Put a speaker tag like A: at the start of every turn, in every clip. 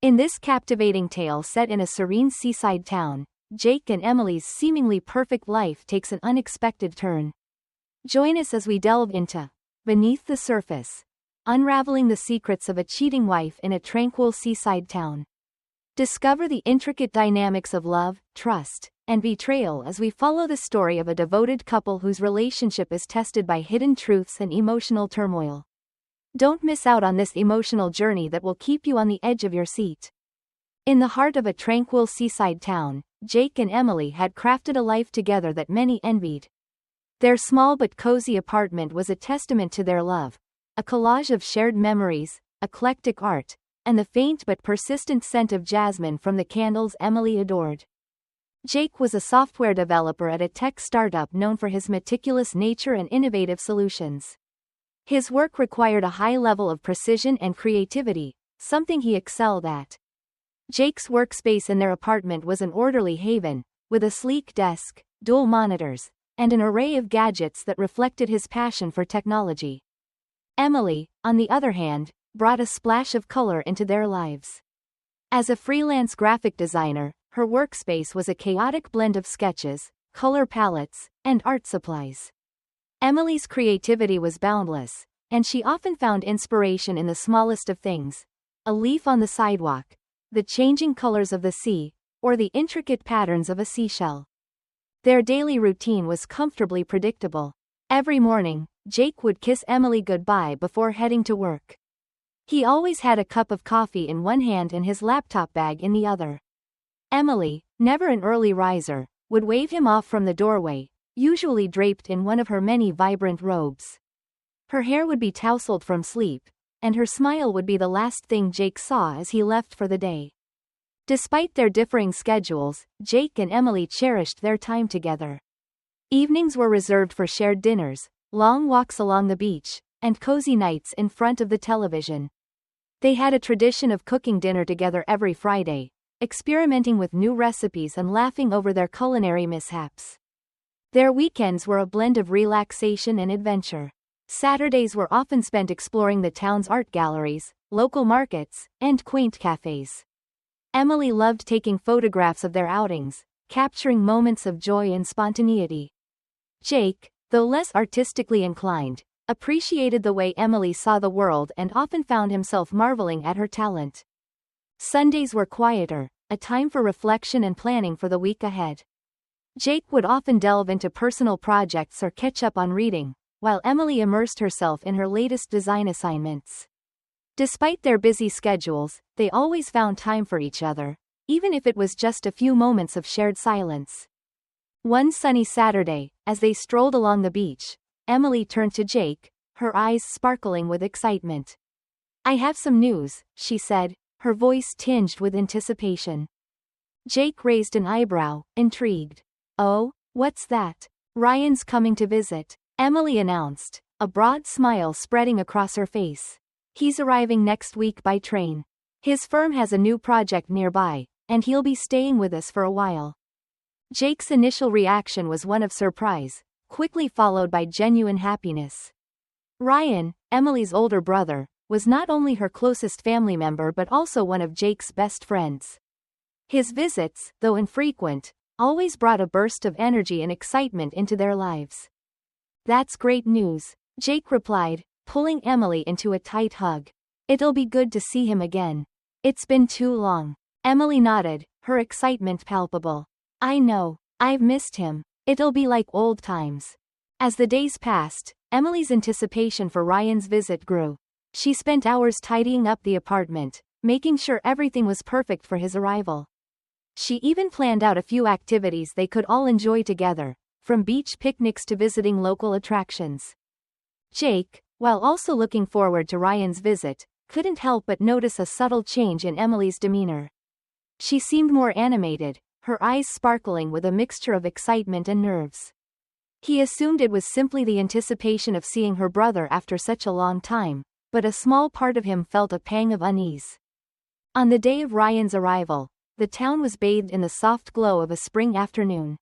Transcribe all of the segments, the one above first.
A: In this captivating tale set in a serene seaside town, Jake and Emily's seemingly perfect life takes an unexpected turn. Join us as we delve into Beneath the Surface, Unraveling the Secrets of a Cheating Wife in a Tranquil Seaside Town. Discover the intricate dynamics of love, trust, and betrayal as we follow the story of a devoted couple whose relationship is tested by hidden truths and emotional turmoil. Don't miss out on this emotional journey that will keep you on the edge of your seat. In the heart of a tranquil seaside town, Jake and Emily had crafted a life together that many envied. Their small but cozy apartment was a testament to their love, a collage of shared memories, eclectic art, and the faint but persistent scent of jasmine from the candles Emily adored. Jake was a software developer at a tech startup known for his meticulous nature and innovative solutions. His work required a high level of precision and creativity, something he excelled at. Jake's workspace in their apartment was an orderly haven, with a sleek desk, dual monitors, and an array of gadgets that reflected his passion for technology. Emily, on the other hand, brought a splash of color into their lives. As a freelance graphic designer, her workspace was a chaotic blend of sketches, color palettes, and art supplies. Emily's creativity was boundless, and she often found inspiration in the smallest of things: a leaf on the sidewalk, the changing colors of the sea, or the intricate patterns of a seashell. Their daily routine was comfortably predictable. Every morning, Jake would kiss Emily goodbye before heading to work. He always had a cup of coffee in one hand and his laptop bag in the other. Emily, never an early riser, would wave him off from the doorway, usually draped in one of her many vibrant robes. Her hair would be tousled from sleep, and her smile would be the last thing Jake saw as he left for the day. Despite their differing schedules, Jake and Emily cherished their time together. Evenings were reserved for shared dinners, long walks along the beach, and cozy nights in front of the television. They had a tradition of cooking dinner together every Friday, experimenting with new recipes and laughing over their culinary mishaps. Their weekends were a blend of relaxation and adventure. Saturdays were often spent exploring the town's art galleries, local markets, and quaint cafes. Emily loved taking photographs of their outings, capturing moments of joy and spontaneity. Jake, though less artistically inclined, appreciated the way Emily saw the world and often found himself marveling at her talent. Sundays were quieter, a time for reflection and planning for the week ahead. Jake would often delve into personal projects or catch up on reading, while Emily immersed herself in her latest design assignments. Despite their busy schedules, they always found time for each other, even if it was just a few moments of shared silence. One sunny Saturday, as they strolled along the beach, Emily turned to Jake, her eyes sparkling with excitement. "I have some news," she said, her voice tinged with anticipation. Jake raised an eyebrow, intrigued. "Oh, what's that?" "Ryan's coming to visit," Emily announced, a broad smile spreading across her face. "He's arriving next week by train. His firm has a new project nearby, and he'll be staying with us for a while." Jake's initial reaction was one of surprise, quickly followed by genuine happiness. Ryan, Emily's older brother, was not only her closest family member but also one of Jake's best friends. His visits, though infrequent, always brought a burst of energy and excitement into their lives. "That's great news," Jake replied, pulling Emily into a tight hug. "It'll be good to see him again. It's been too long." Emily nodded, her excitement palpable. "I know. I've missed him. It'll be like old times." As the days passed, Emily's anticipation for Ryan's visit grew. She spent hours tidying up the apartment, making sure everything was perfect for his arrival. She even planned out a few activities they could all enjoy together, from beach picnics to visiting local attractions. Jake, while also looking forward to Ryan's visit, couldn't help but notice a subtle change in Emily's demeanor. She seemed more animated, her eyes sparkling with a mixture of excitement and nerves. He assumed it was simply the anticipation of seeing her brother after such a long time, but a small part of him felt a pang of unease. On the day of Ryan's arrival, the town was bathed in the soft glow of a spring afternoon.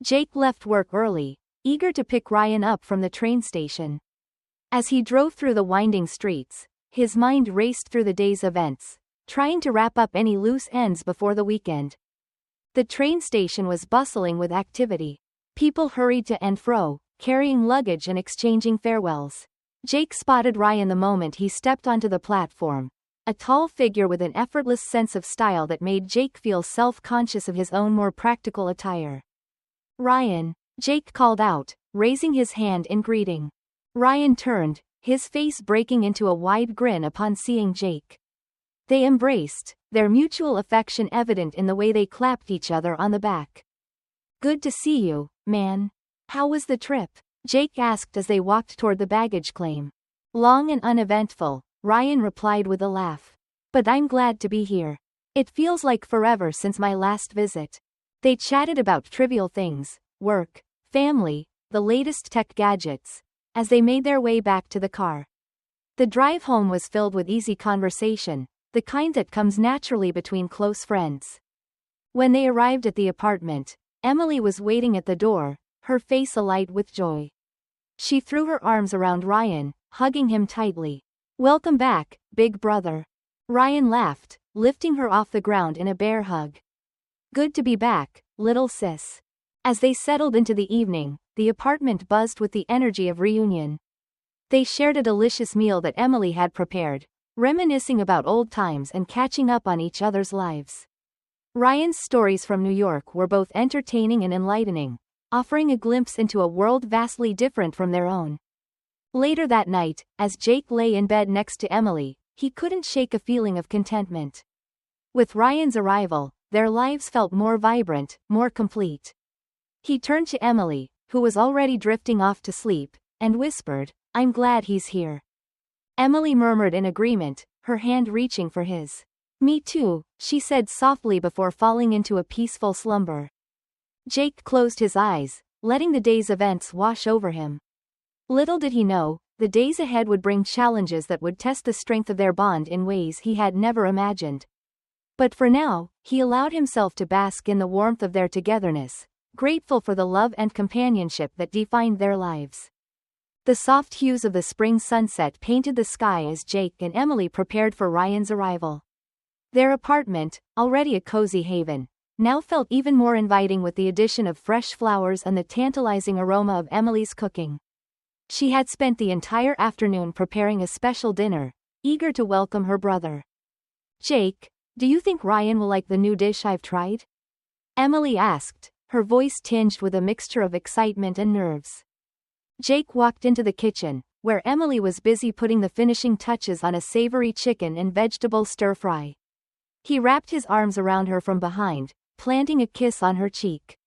A: Jake left work early, eager to pick Ryan up from the train station. As he drove through the winding streets, his mind raced through the day's events, trying to wrap up any loose ends before the weekend. The train station was bustling with activity. People hurried to and fro, carrying luggage and exchanging farewells. Jake spotted Ryan the moment he stepped onto the platform, a tall figure with an effortless sense of style that made Jake feel self-conscious of his own more practical attire. "Ryan," Jake called out, raising his hand in greeting. Ryan turned, his face breaking into a wide grin upon seeing Jake. They embraced, their mutual affection evident in the way they clapped each other on the back. "Good to see you, man. How was the trip?" Jake asked as they walked toward the baggage claim. "Long and uneventful," Ryan replied with a laugh. "But I'm glad to be here. It feels like forever since my last visit." They chatted about trivial things, work, family, the latest tech gadgets, as they made their way back to the car. The drive home was filled with easy conversation, the kind that comes naturally between close friends. When they arrived at the apartment, Emily was waiting at the door, her face alight with joy. She threw her arms around Ryan, hugging him tightly. "Welcome back, big brother." Ryan laughed, lifting her off the ground in a bear hug. "Good to be back, little sis." As they settled into the evening, the apartment buzzed with the energy of reunion. They shared a delicious meal that Emily had prepared, reminiscing about old times and catching up on each other's lives. Ryan's stories from New York were both entertaining and enlightening, offering a glimpse into a world vastly different from their own. Later that night, as Jake lay in bed next to Emily, he couldn't shake a feeling of contentment. With Ryan's arrival, their lives felt more vibrant, more complete. He turned to Emily, who was already drifting off to sleep, and whispered, "I'm glad he's here." Emily murmured in agreement, her hand reaching for his. "Me too," she said softly before falling into a peaceful slumber. Jake closed his eyes, letting the day's events wash over him. Little did he know, the days ahead would bring challenges that would test the strength of their bond in ways he had never imagined. But for now, he allowed himself to bask in the warmth of their togetherness, grateful for the love and companionship that defined their lives. The soft hues of the spring sunset painted the sky as Jake and Emily prepared for Ryan's arrival. Their apartment, already a cozy haven, now felt even more inviting with the addition of fresh flowers and the tantalizing aroma of Emily's cooking. She had spent the entire afternoon preparing a special dinner, eager to welcome her brother. "Jake, do you think Ryan will like the new dish I've tried?" Emily asked, her voice tinged with a mixture of excitement and nerves. Jake walked into the kitchen, where Emily was busy putting the finishing touches on a savory chicken and vegetable stir-fry. He wrapped his arms around her from behind, planting a kiss on her cheek.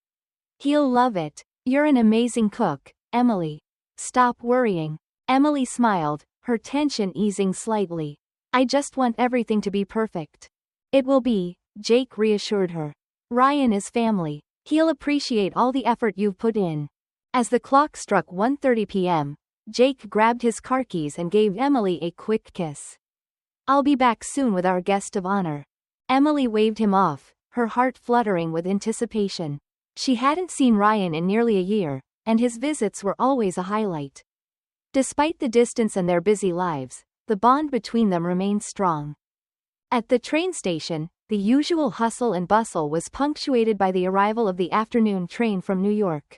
A: "He'll love it. You're an amazing cook, Emily. Stop worrying." Emily smiled, her tension easing slightly. "I just want everything to be perfect." "It will be," Jake reassured her. "Ryan is family. He'll appreciate all the effort you've put in." As the clock struck 1:30 p.m., Jake grabbed his car keys and gave Emily a quick kiss. "I'll be back soon with our guest of honor." Emily waved him off, her heart fluttering with anticipation. She hadn't seen Ryan in nearly a year, and his visits were always a highlight. Despite the distance and their busy lives, the bond between them remained strong. At the train station, the usual hustle and bustle was punctuated by the arrival of the afternoon train from New York.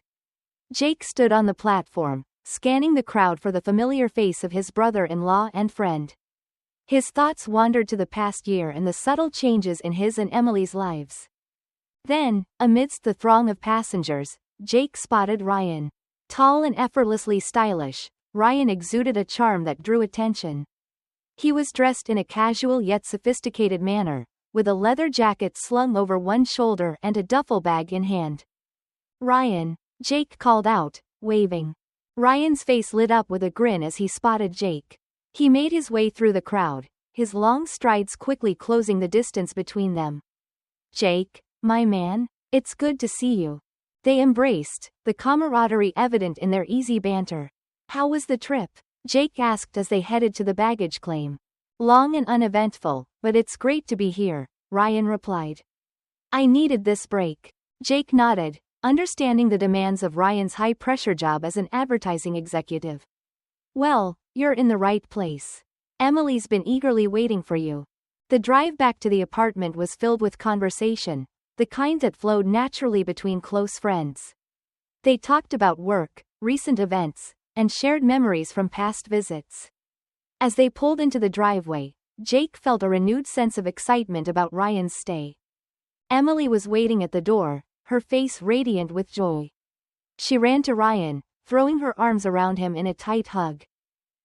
A: Jake stood on the platform, scanning the crowd for the familiar face of his brother-in-law and friend. His thoughts wandered to the past year and the subtle changes in his and Emily's lives. Then, amidst the throng of passengers, Jake spotted Ryan. Tall and effortlessly stylish, Ryan exuded a charm that drew attention. He was dressed in a casual yet sophisticated manner, with a leather jacket slung over one shoulder and a duffel bag in hand. "Ryan," Jake called out, waving. Ryan's face lit up with a grin as he spotted Jake. He made his way through the crowd, his long strides quickly closing the distance between them. "Jake, my man, it's good to see you." They embraced, the camaraderie evident in their easy banter. "How was the trip?" Jake asked as they headed to the baggage claim. "Long and uneventful, but it's great to be here," Ryan replied. "I needed this break." Jake nodded, understanding the demands of Ryan's high-pressure job as an advertising executive. "Well, you're in the right place. Emily's been eagerly waiting for you." The drive back to the apartment was filled with conversation, the kind that flowed naturally between close friends. They talked about work, recent events, and shared memories from past visits. As they pulled into the driveway, Jake felt a renewed sense of excitement about Ryan's stay. Emily was waiting at the door, her face radiant with joy. She ran to Ryan, throwing her arms around him in a tight hug.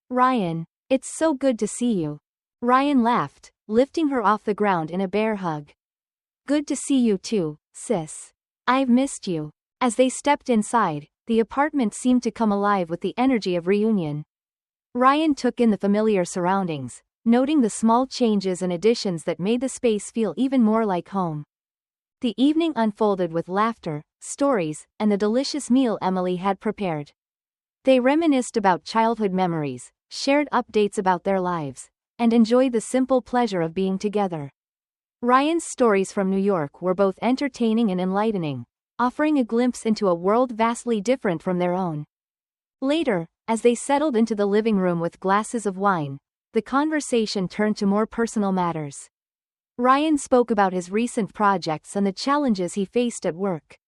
A: "Ryan, it's so good to see you." Ryan laughed, lifting her off the ground in a bear hug. "Good to see you too, sis. I've missed you." As they stepped inside, the apartment seemed to come alive with the energy of reunion. Ryan took in the familiar surroundings, noting the small changes and additions that made the space feel even more like home. The evening unfolded with laughter, stories, and the delicious meal Emily had prepared. They reminisced about childhood memories, shared updates about their lives, and enjoyed the simple pleasure of being together. Ryan's stories from New York were both entertaining and enlightening, offering a glimpse into a world vastly different from their own. Later, as they settled into the living room with glasses of wine, the conversation turned to more personal matters. Ryan spoke about his recent projects and the challenges he faced at work.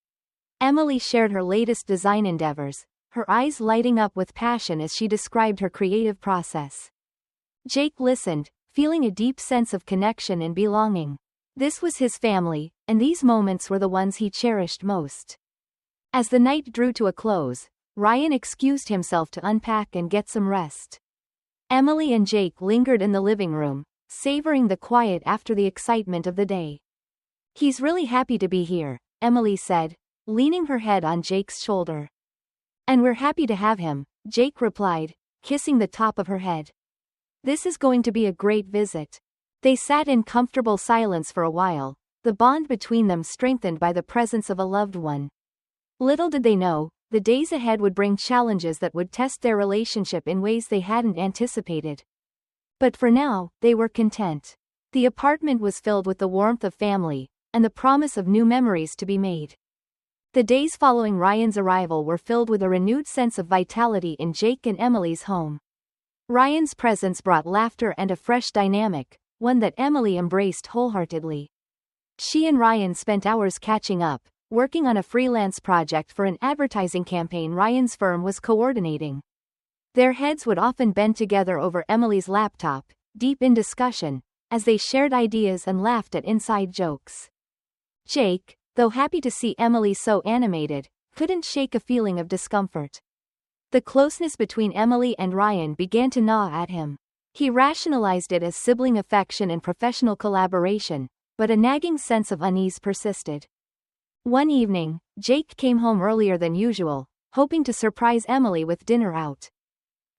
A: Emily shared her latest design endeavors, her eyes lighting up with passion as she described her creative process. Jake listened, feeling a deep sense of connection and belonging. This was his family, and these moments were the ones he cherished most. As the night drew to a close, Ryan excused himself to unpack and get some rest. Emily and Jake lingered in the living room, savoring the quiet after the excitement of the day. "He's really happy to be here," Emily said, leaning her head on Jake's shoulder. "And we're happy to have him," Jake replied, kissing the top of her head. "This is going to be a great visit." They sat in comfortable silence for a while, the bond between them strengthened by the presence of a loved one. Little did they know, the days ahead would bring challenges that would test their relationship in ways they hadn't anticipated. But for now, they were content. The apartment was filled with the warmth of family, and the promise of new memories to be made. The days following Ryan's arrival were filled with a renewed sense of vitality in Jake and Emily's home. Ryan's presence brought laughter and a fresh dynamic, one that Emily embraced wholeheartedly. She and Ryan spent hours catching up, working on a freelance project for an advertising campaign Ryan's firm was coordinating. Their heads would often bend together over Emily's laptop, deep in discussion, as they shared ideas and laughed at inside jokes. Jake, though happy to see Emily so animated, couldn't shake a feeling of discomfort. The closeness between Emily and Ryan began to gnaw at him. He rationalized it as sibling affection and professional collaboration, but a nagging sense of unease persisted. One evening, Jake came home earlier than usual, hoping to surprise Emily with dinner out.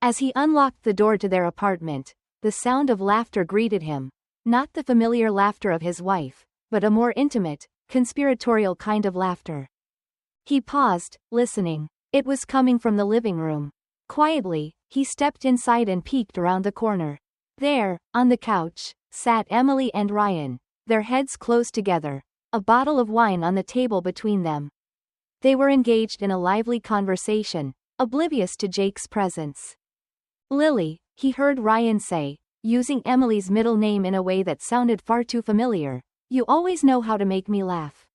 A: As he unlocked the door to their apartment, the sound of laughter greeted him, not the familiar laughter of his wife, but a more intimate, conspiratorial kind of laughter. He paused, listening. It was coming from the living room. Quietly, he stepped inside and peeked around the corner. There, on the couch, sat Emily and Ryan, their heads close together, a bottle of wine on the table between them. They were engaged in a lively conversation, oblivious to Jake's presence. "Lily," he heard Ryan say, using Emily's middle name in a way that sounded far too familiar, "you always know how to make me laugh."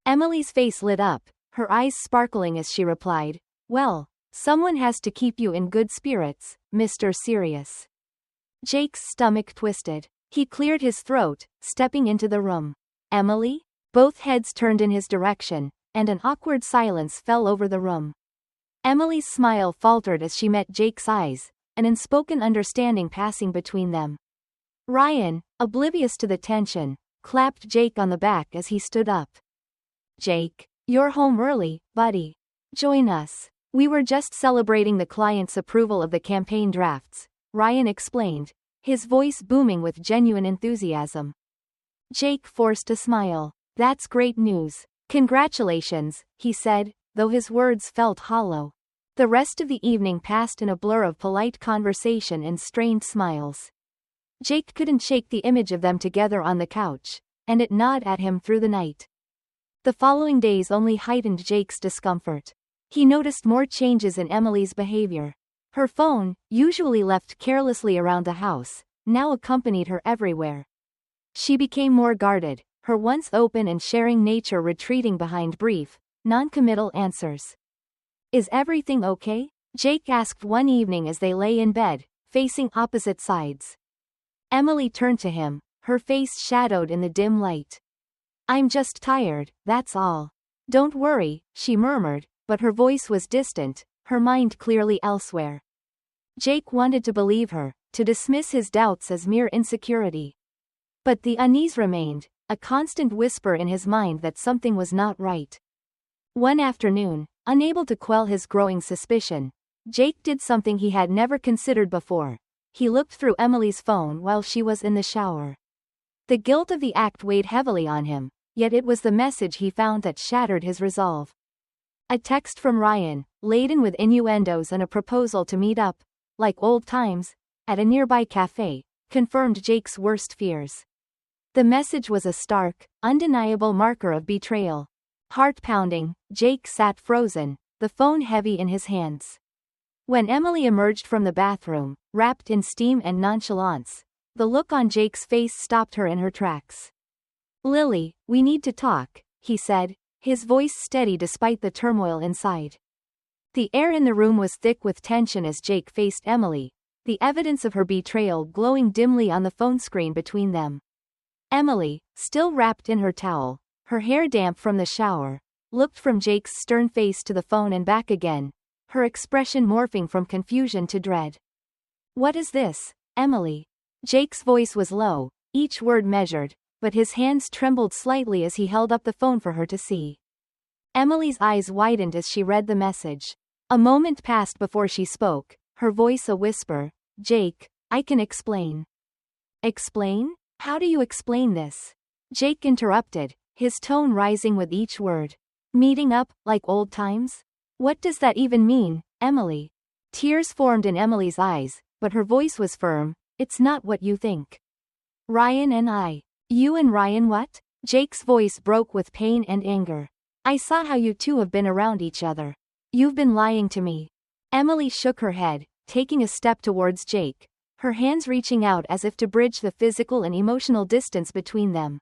A: Emily's face lit up, her eyes sparkling as she replied, "Well, someone has to keep you in good spirits, Mr. Serious." Jake's stomach twisted. He cleared his throat, stepping into the room. "Emily?" Both heads turned in his direction, and an awkward silence fell over the room. Emily's smile faltered as she met Jake's eyes, an unspoken understanding passing between them. Ryan, oblivious to the tension, clapped Jake on the back as he stood up. "Jake, you're home early, buddy. Join us. We were just celebrating the client's approval of the campaign drafts," Ryan explained, his voice booming with genuine enthusiasm. Jake forced a smile. "That's great news. Congratulations," he said, though his words felt hollow. The rest of the evening passed in a blur of polite conversation and strained smiles. Jake couldn't shake the image of them together on the couch, and it gnawed at him through the night. The following days only heightened Jake's discomfort. He noticed more changes in Emily's behavior. Her phone, usually left carelessly around the house, now accompanied her everywhere. She became more guarded, her once open and sharing nature retreating behind brief, non-committal answers. Is everything okay? Jake asked one evening as they lay in bed, facing opposite sides. Emily turned to him, her face shadowed in the dim light. I'm just tired, that's all. Don't worry, she murmured, but her voice was distant, her mind clearly elsewhere. Jake wanted to believe her, to dismiss his doubts as mere insecurity. But the unease remained, a constant whisper in his mind that something was not right. One afternoon, unable to quell his growing suspicion, Jake did something he had never considered before. He looked through Emily's phone while she was in the shower. The guilt of the act weighed heavily on him, yet it was the message he found that shattered his resolve. A text from Ryan, laden with innuendos and a proposal to meet up, like old times, at a nearby cafe, confirmed Jake's worst fears. The message was a stark, undeniable marker of betrayal. Heart pounding, Jake sat frozen, the phone heavy in his hands. When Emily emerged from the bathroom, wrapped in steam and nonchalance, the look on Jake's face stopped her in her tracks. Lily, we need to talk, he said, his voice steady despite the turmoil inside. The air in the room was thick with tension as Jake faced Emily, the evidence of her betrayal glowing dimly on the phone screen between them. Emily, still wrapped in her towel, her hair damp from the shower, looked from Jake's stern face to the phone and back again, her expression morphing from confusion to dread. What is this, Emily? Jake's voice was low, each word measured, but his hands trembled slightly as he held up the phone for her to see. Emily's eyes widened as she read the message. A moment passed before she spoke, her voice a whisper. Jake, I can explain. Explain? How do you explain this? Jake interrupted, his tone rising with each word. Meeting up, like old times? What does that even mean, Emily? Tears formed in Emily's eyes, but her voice was firm. It's not what you think. Ryan and I. You and Ryan what? Jake's voice broke with pain and anger. I saw how you two have been around each other. You've been lying to me. Emily shook her head, taking a step towards Jake, her hands reaching out as if to bridge the physical and emotional distance between them.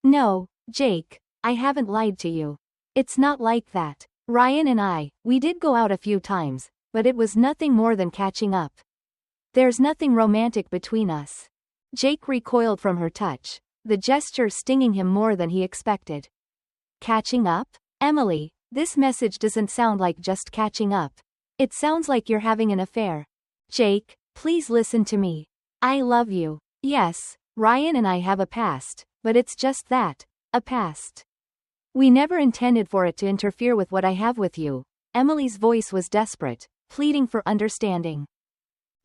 A: No, Jake, I haven't lied to you. It's not like that. Ryan and I, we did go out a few times, but it was nothing more than catching up. There's nothing romantic between us. Jake recoiled from her touch, the gesture stinging him more than he expected. Catching up? Emily, this message doesn't sound like just catching up. It sounds like you're having an affair. Jake, please listen to me. I love you. Yes, Ryan and I have a past, but it's just that, a past. We never intended for it to interfere with what I have with you. Emily's voice was desperate, pleading for understanding.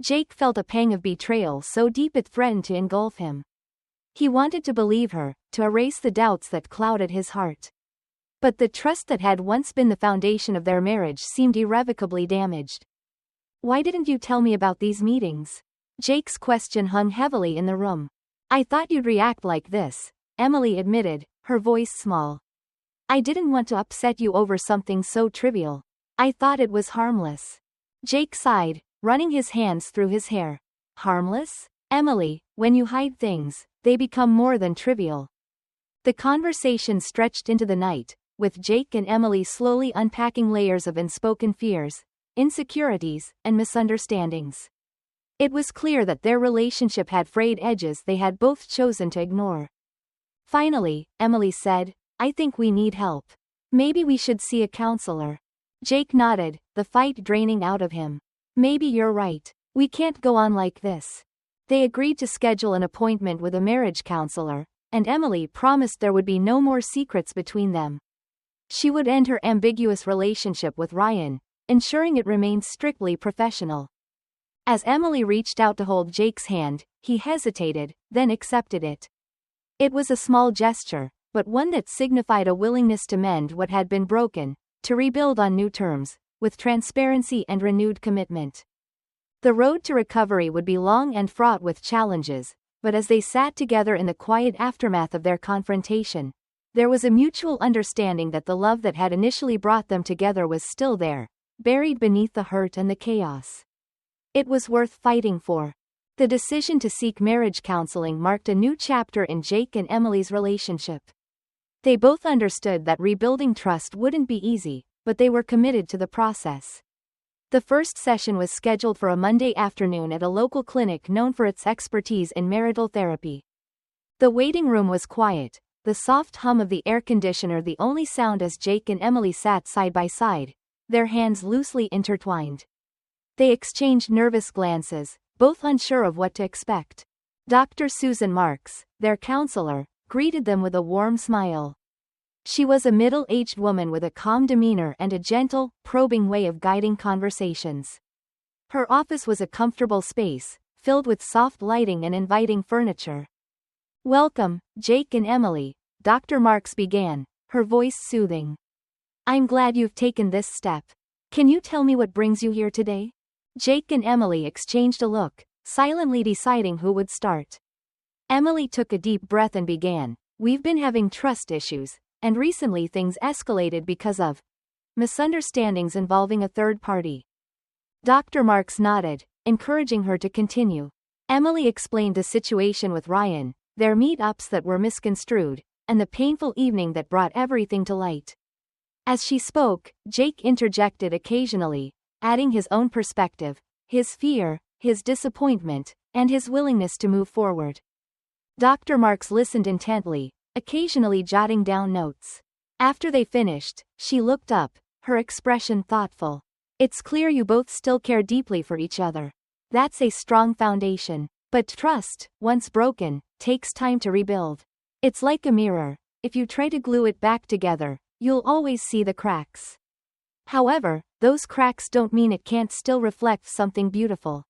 A: Jake felt a pang of betrayal so deep it threatened to engulf him. He wanted to believe her, to erase the doubts that clouded his heart. But the trust that had once been the foundation of their marriage seemed irrevocably damaged. Why didn't you tell me about these meetings? Jake's question hung heavily in the room. I thought you'd react like this, Emily admitted, her voice small. I didn't want to upset you over something so trivial. I thought it was harmless. Jake sighed, running his hands through his hair. Harmless? Emily, when you hide things, they become more than trivial. The conversation stretched into the night, with Jake and Emily slowly unpacking layers of unspoken fears, insecurities, and misunderstandings. It was clear that their relationship had frayed edges they had both chosen to ignore. Finally, Emily said, I think we need help. Maybe we should see a counselor. Jake nodded, the fight draining out of him. Maybe you're right. We can't go on like this. They agreed to schedule an appointment with a marriage counselor, and Emily promised there would be no more secrets between them. She would end her ambiguous relationship with Ryan, ensuring it remained strictly professional. As Emily reached out to hold Jake's hand, he hesitated, then accepted it. It was a small gesture, but one that signified a willingness to mend what had been broken, to rebuild on new terms, with transparency and renewed commitment. The road to recovery would be long and fraught with challenges, but as they sat together in the quiet aftermath of their confrontation, there was a mutual understanding that the love that had initially brought them together was still there, buried beneath the hurt and the chaos. It was worth fighting for. The decision to seek marriage counseling marked a new chapter in Jake and Emily's relationship. They both understood that rebuilding trust wouldn't be easy, but they were committed to the process. The first session was scheduled for a Monday afternoon at a local clinic known for its expertise in marital therapy. The waiting room was quiet, the soft hum of the air conditioner the only sound as Jake and Emily sat side by side, their hands loosely intertwined. They exchanged nervous glances, both unsure of what to expect. Dr. Susan Marks, their counselor, greeted them with a warm smile. She was a middle-aged woman with a calm demeanor and a gentle, probing way of guiding conversations. Her office was a comfortable space, filled with soft lighting and inviting furniture. "Welcome, Jake and Emily," Dr. Marks began, her voice soothing. "I'm glad you've taken this step. Can you tell me what brings you here today?" Jake and Emily exchanged a look, silently deciding who would start. Emily took a deep breath and began, "We've been having trust issues, and recently things escalated because of misunderstandings involving a third party." Dr. Marks nodded, encouraging her to continue. Emily explained the situation with Ryan, their meet-ups that were misconstrued, and the painful evening that brought everything to light. As she spoke, Jake interjected occasionally, adding his own perspective, his fear, his disappointment, and his willingness to move forward. Dr. Marks listened intently, occasionally jotting down notes. After they finished, she looked up, her expression thoughtful. "It's clear you both still care deeply for each other. That's a strong foundation. But trust, once broken, takes time to rebuild. It's like a mirror. If you try to glue it back together, you'll always see the cracks. However, those cracks don't mean it can't still reflect something beautiful."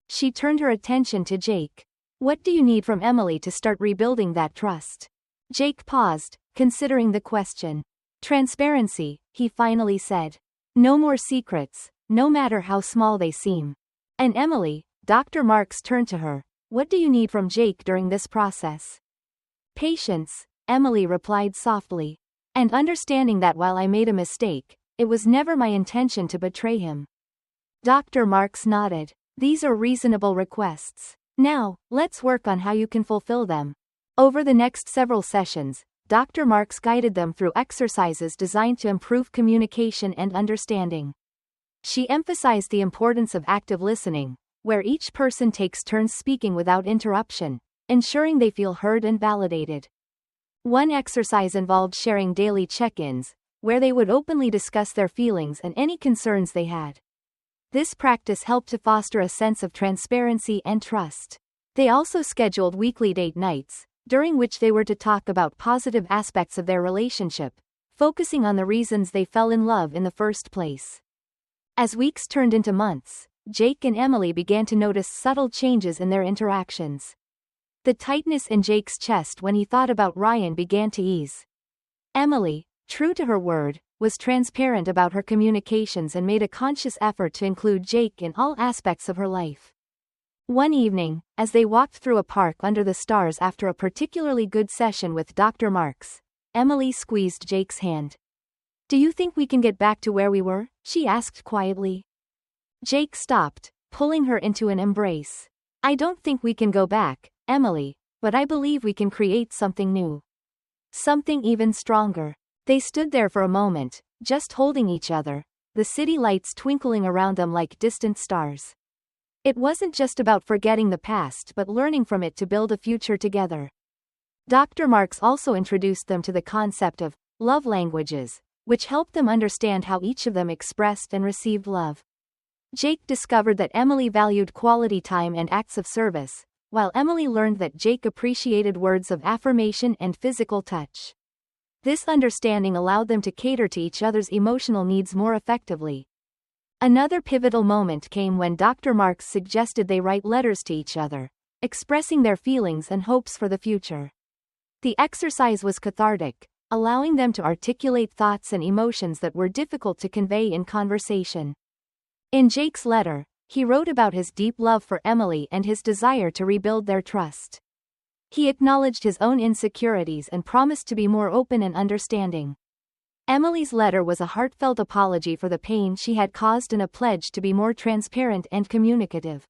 A: She turned her attention to Jake. "What do you need from Emily to start rebuilding that trust?" Jake paused, considering the question. "Transparency," he finally said. "No more secrets, no matter how small they seem." "And Emily," Dr. Marks turned to her, "what do you need from Jake during this process?" "Patience," Emily replied softly. "And understanding that while I made a mistake, it was never my intention to betray him." Dr. Marks nodded. "These are reasonable requests. Now, let's work on how you can fulfill them." Over the next several sessions, Dr. Marks guided them through exercises designed to improve communication and understanding. She emphasized the importance of active listening, where each person takes turns speaking without interruption, ensuring they feel heard and validated. One exercise involved sharing daily check-ins, where they would openly discuss their feelings and any concerns they had. This practice helped to foster a sense of transparency and trust. They also scheduled weekly date nights, during which they were to talk about positive aspects of their relationship, focusing on the reasons they fell in love in the first place. As weeks turned into months, Jake and Emily began to notice subtle changes in their interactions. The tightness in Jake's chest when he thought about Ryan began to ease. Emily, true to her word, was transparent about her communications and made a conscious effort to include Jake in all aspects of her life. One evening, as they walked through a park under the stars after a particularly good session with Dr. Marks, Emily squeezed Jake's hand. "Do you think we can get back to where we were?" she asked quietly. Jake stopped, pulling her into an embrace. "I don't think we can go back, Emily, but I believe we can create something new. Something even stronger." They stood there for a moment, just holding each other, the city lights twinkling around them like distant stars. It wasn't just about forgetting the past but learning from it to build a future together. Dr. Marks also introduced them to the concept of love languages, which helped them understand how each of them expressed and received love. Jake discovered that Emily valued quality time and acts of service, while Emily learned that Jake appreciated words of affirmation and physical touch. This understanding allowed them to cater to each other's emotional needs more effectively. Another pivotal moment came when Dr. Marks suggested they write letters to each other, expressing their feelings and hopes for the future. The exercise was cathartic, allowing them to articulate thoughts and emotions that were difficult to convey in conversation. In Jake's letter, he wrote about his deep love for Emily and his desire to rebuild their trust. He acknowledged his own insecurities and promised to be more open and understanding. Emily's letter was a heartfelt apology for the pain she had caused and a pledge to be more transparent and communicative.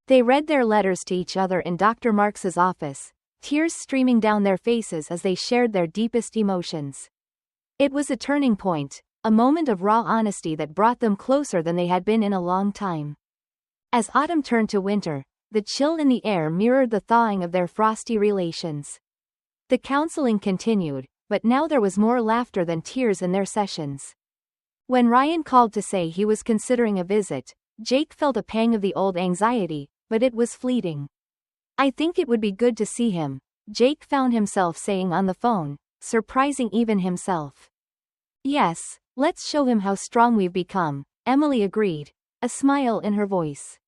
A: They read their letters to each other in Dr. Marks's office, tears streaming down their faces as they shared their deepest emotions. It was a turning point, a moment of raw honesty that brought them closer than they had been in a long time. As autumn turned to winter, the chill in the air mirrored the thawing of their frosty relations. The counseling continued, but now there was more laughter than tears in their sessions. When Ryan called to say he was considering a visit, Jake felt a pang of the old anxiety, but it was fleeting. "I think it would be good to see him," Jake found himself saying on the phone, surprising even himself. "Yes, let's show him how strong we've become," Emily agreed, a smile in her voice.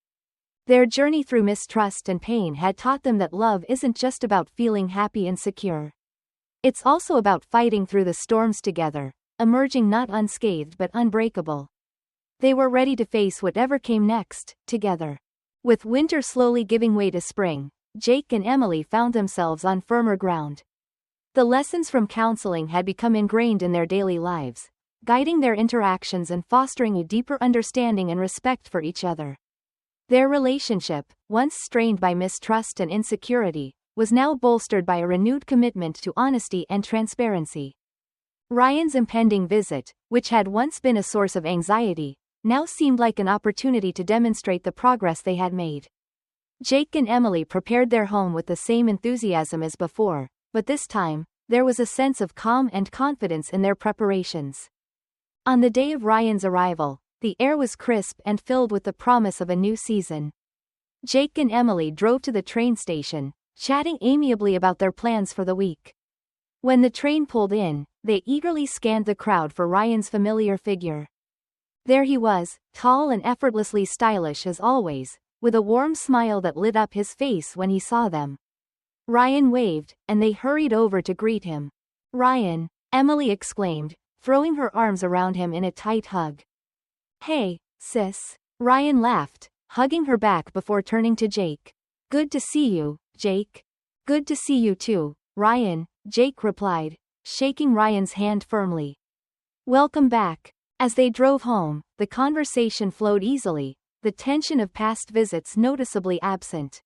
A: Their journey through mistrust and pain had taught them that love isn't just about feeling happy and secure. It's also about fighting through the storms together, emerging not unscathed but unbreakable. They were ready to face whatever came next, together. With winter slowly giving way to spring, Jake and Emily found themselves on firmer ground. The lessons from counseling had become ingrained in their daily lives, guiding their interactions and fostering a deeper understanding and respect for each other. Their relationship, once strained by mistrust and insecurity, was now bolstered by a renewed commitment to honesty and transparency. Ryan's impending visit, which had once been a source of anxiety, now seemed like an opportunity to demonstrate the progress they had made. Jake and Emily prepared their home with the same enthusiasm as before, but this time, there was a sense of calm and confidence in their preparations. On the day of Ryan's arrival, the air was crisp and filled with the promise of a new season. Jake and Emily drove to the train station, chatting amiably about their plans for the week. When the train pulled in, they eagerly scanned the crowd for Ryan's familiar figure. There he was, tall and effortlessly stylish as always, with a warm smile that lit up his face when he saw them. Ryan waved, and they hurried over to greet him. "Ryan," Emily exclaimed, throwing her arms around him in a tight hug. "Hey, sis." Ryan laughed, hugging her back before turning to Jake. "Good to see you, Jake." "Good to see you too, Ryan," Jake replied, shaking Ryan's hand firmly. "Welcome back." As they drove home, the conversation flowed easily, the tension of past visits noticeably absent.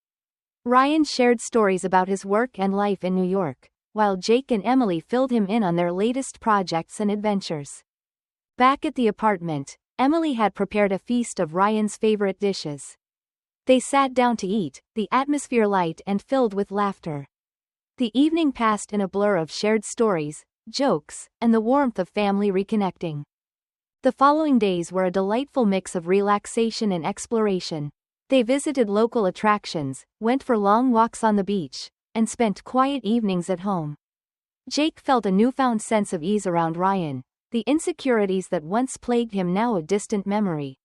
A: Ryan shared stories about his work and life in New York, while Jake and Emily filled him in on their latest projects and adventures. Back at the apartment, Emily had prepared a feast of Ryan's favorite dishes. They sat down to eat, the atmosphere light and filled with laughter. The evening passed in a blur of shared stories, jokes, and the warmth of family reconnecting. The following days were a delightful mix of relaxation and exploration. They visited local attractions, went for long walks on the beach, and spent quiet evenings at home. Jake felt a newfound sense of ease around Ryan, the insecurities that once plagued him now a distant memory.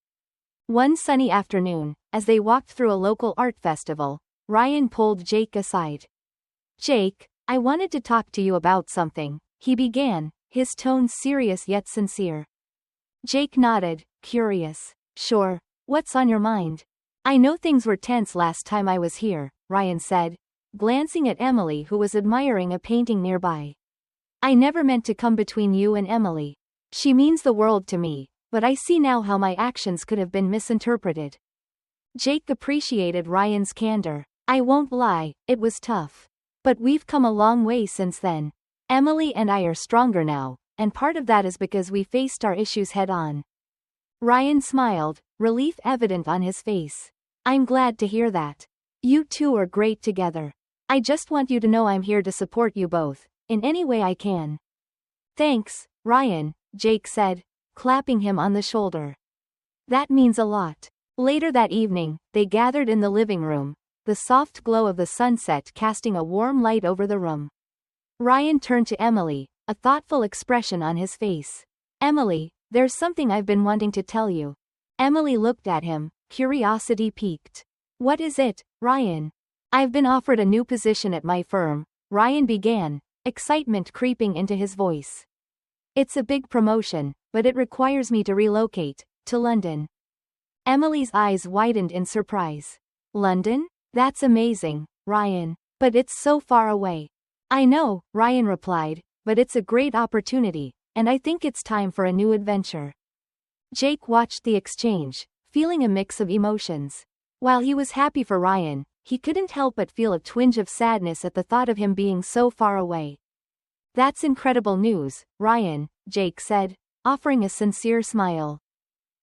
A: One sunny afternoon, as they walked through a local art festival, Ryan pulled Jake aside. "Jake, I wanted to talk to you about something," he began, his tone serious yet sincere. Jake nodded, curious. "Sure, what's on your mind?" "I know things were tense last time I was here," Ryan said, glancing at Emily who was admiring a painting nearby. "I never meant to come between you and Emily. She means the world to me, but I see now how my actions could have been misinterpreted." Jake appreciated Ryan's candor. "I won't lie, it was tough. But we've come a long way since then. Emily and I are stronger now, and part of that is because we faced our issues head-on." Ryan smiled, relief evident on his face. "I'm glad to hear that. You two are great together. I just want you to know I'm here to support you both, in any way I can." "Thanks, Ryan," Jake said, clapping him on the shoulder. "That means a lot." Later that evening, they gathered in the living room, the soft glow of the sunset casting a warm light over the room. Ryan turned to Emily, a thoughtful expression on his face. "Emily, there's something I've been wanting to tell you." Emily looked at him, curiosity piqued. "What is it, Ryan?" "I've been offered a new position at my firm," Ryan began, excitement creeping into his voice. "It's a big promotion, but it requires me to relocate to London." Emily's eyes widened in surprise. "London? That's amazing, Ryan. But it's so far away." "I know," Ryan replied, "but it's a great opportunity, and I think it's time for a new adventure." Jake watched the exchange, feeling a mix of emotions. While he was happy for Ryan, he couldn't help but feel a twinge of sadness at the thought of him being so far away. "That's incredible news, Ryan," Jake said, offering a sincere smile.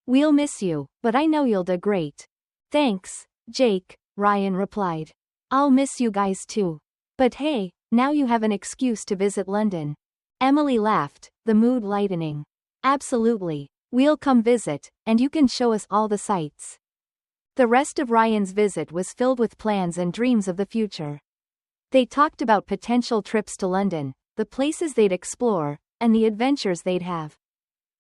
A: "We'll miss you, but I know you'll do great." "Thanks, Jake," Ryan replied. "I'll miss you guys too. But hey, now you have an excuse to visit London." Emily laughed, the mood lightening. "Absolutely. We'll come visit, and you can show us all the sights." The rest of Ryan's visit was filled with plans and dreams of the future. They talked about potential trips to London, the places they'd explore, and the adventures they'd have.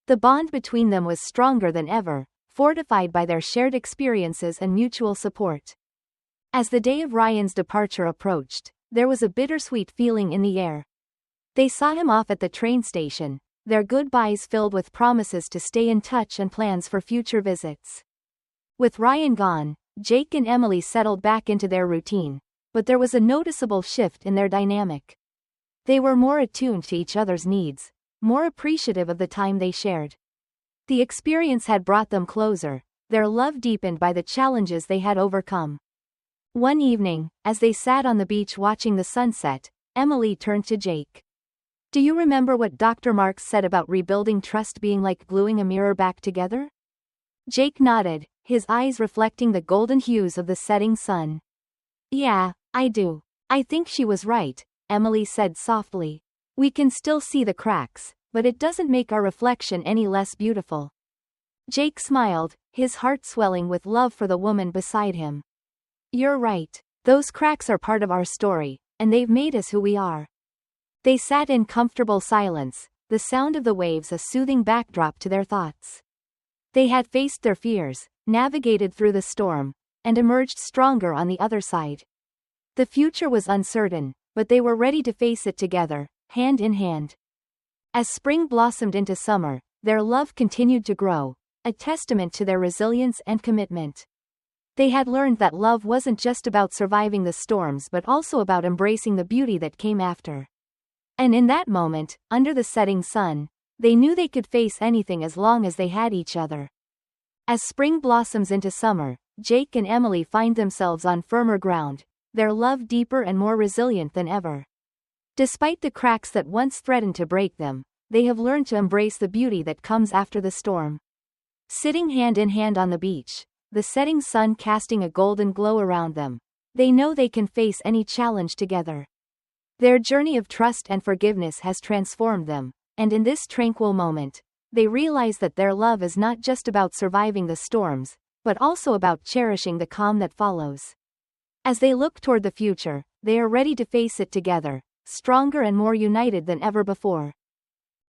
A: The bond between them was stronger than ever, fortified by their shared experiences and mutual support. As the day of Ryan's departure approached, there was a bittersweet feeling in the air. They saw him off at the train station, their goodbyes filled with promises to stay in touch and plans for future visits. With Ryan gone, Jake and Emily settled back into their routine, but there was a noticeable shift in their dynamic. They were more attuned to each other's needs, more appreciative of the time they shared. The experience had brought them closer, their love deepened by the challenges they had overcome. One evening, as they sat on the beach watching the sunset, Emily turned to Jake. "Do you remember what Dr. Marks said about rebuilding trust being like gluing a mirror back together?" Jake nodded, his eyes reflecting the golden hues of the setting sun. "Yeah, I do. I think she was right," Emily said softly. "We can still see the cracks, but it doesn't make our reflection any less beautiful." Jake smiled, his heart swelling with love for the woman beside him. "You're right. Those cracks are part of our story, and they've made us who we are." They sat in comfortable silence, the sound of the waves a soothing backdrop to their thoughts. They had faced their fears, navigated through the storm, and emerged stronger on the other side. The future was uncertain, but they were ready to face it together, hand in hand. As spring blossomed into summer, their love continued to grow, a testament to their resilience and commitment. They had learned that love wasn't just about surviving the storms but also about embracing the beauty that came after. And in that moment, under the setting sun, they knew they could face anything as long as they had each other. As spring blossoms into summer, Jake and Emily find themselves on firmer ground, their love deeper and more resilient than ever. Despite the cracks that once threatened to break them, they have learned to embrace the beauty that comes after the storm. Sitting hand in hand on the beach, the setting sun casting a golden glow around them, they know they can face any challenge together. Their journey of trust and forgiveness has transformed them, and in this tranquil moment, they realize that their love is not just about surviving the storms, but also about cherishing the calm that follows. As they look toward the future, they are ready to face it together, stronger and more united than ever before.